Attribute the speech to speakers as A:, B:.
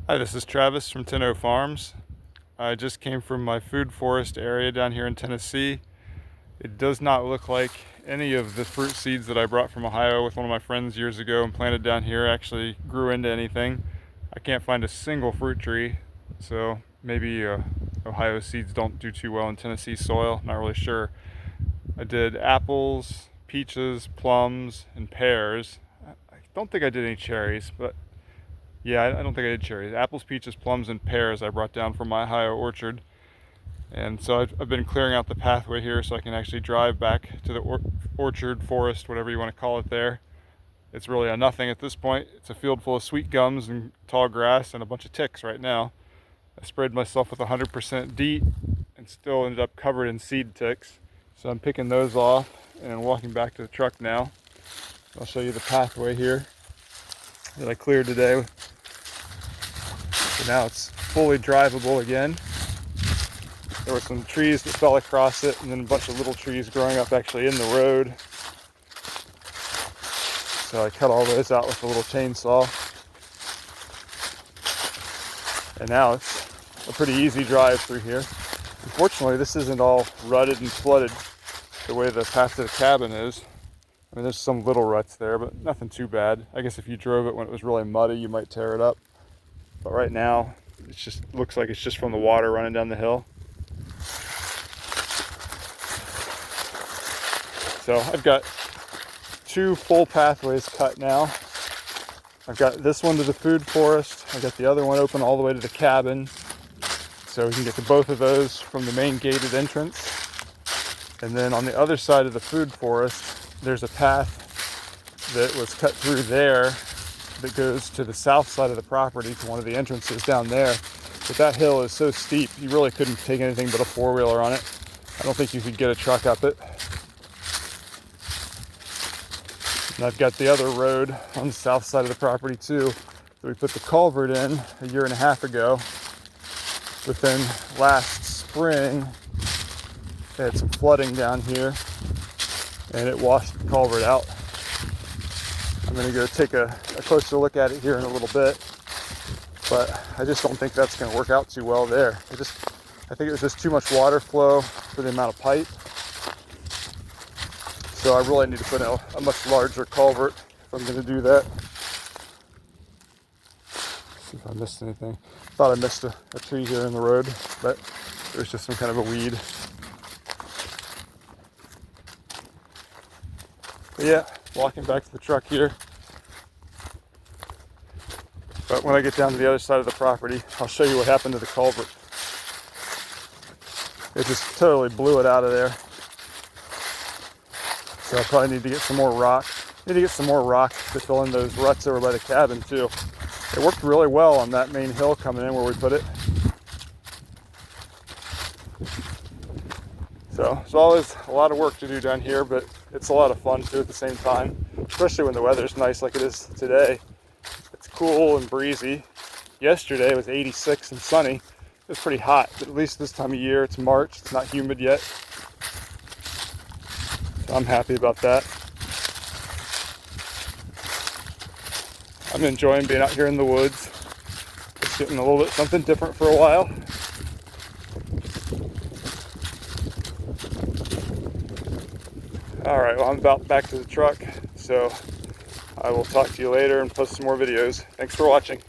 A: Hi, this is Travis from Tenno Farms. I just came from my food forest area down here in Tennessee. It does not look like any of the fruit seeds that I brought from Ohio with one of my friends years ago and planted down here actually grew into anything. I can't find a single fruit tree, so maybe Ohio seeds don't do too well in Tennessee soil, not really sure. I did apples, peaches, plums, and pears. I don't think I did any cherries, but yeah, I don't think I did cherries. Apples, peaches, plums, and pears I brought down from my Ohio orchard. And so I've been clearing out the pathway here so I can actually drive back to the orchard, forest, whatever you want to call it there. It's really a nothing at this point. It's a field full of sweet gums and tall grass and a bunch of ticks right now. I sprayed myself with 100% DEET and still ended up covered in seed ticks. So I'm picking those off and walking back to the truck now. I'll show you the pathway here that I cleared today. So now it's fully drivable again. There were some trees that fell across it and then a bunch of little trees growing up actually in the road. So I cut all those out with a little chainsaw. And now it's a pretty easy drive through here. Unfortunately, this isn't all rutted and flooded the way the path to the cabin is. I mean, there's some little ruts there, but nothing too bad. I guess if you drove it when it was really muddy, you might tear it up. But right now, it just looks like it's just from the water running down the hill. So I've got two full pathways cut now. I've got this one to the food forest. I've got the other one open all the way to the cabin. So we can get to both of those from the main gated entrance. And then on the other side of the food forest, there's a path that was cut through there that goes to the south side of the property to one of the entrances down there. But that hill is so steep, you really couldn't take anything but a four-wheeler on it. I don't think you could get a truck up it. And I've got the other road on the south side of the property too, that we put the culvert in a year and a half ago. But then last spring, they had some flooding down here and it washed the culvert out. I'm going to go take a closer look at it here in a little bit, but I just don't think that's going to work out too well there. I think it was just too much water flow for the amount of pipe. So I really need to put in a much larger culvert if I'm going to do that. See if I missed anything. Thought I missed a tree here in the road, but it was just some kind of a weed. But yeah, walking back to the truck here. But when I get down to the other side of the property, I'll show you what happened to the culvert. It just totally blew it out of there. So I probably need to get some more rock. Need to get some more rock to fill in those ruts over by the cabin too. It worked really well on that main hill coming in where we put it. So there's always a lot of work to do down here, but it's a lot of fun too at the same time, especially when the weather's nice like it is today. It's cool and breezy. Yesterday it was 86 and sunny. It was pretty hot, but at least this time of year, it's March, it's not humid yet. So I'm happy about that. I'm enjoying being out here in the woods. Just getting a little bit something different for a while. All right, well, I'm about back to the truck, so I will talk to you later and post some more videos. Thanks for watching.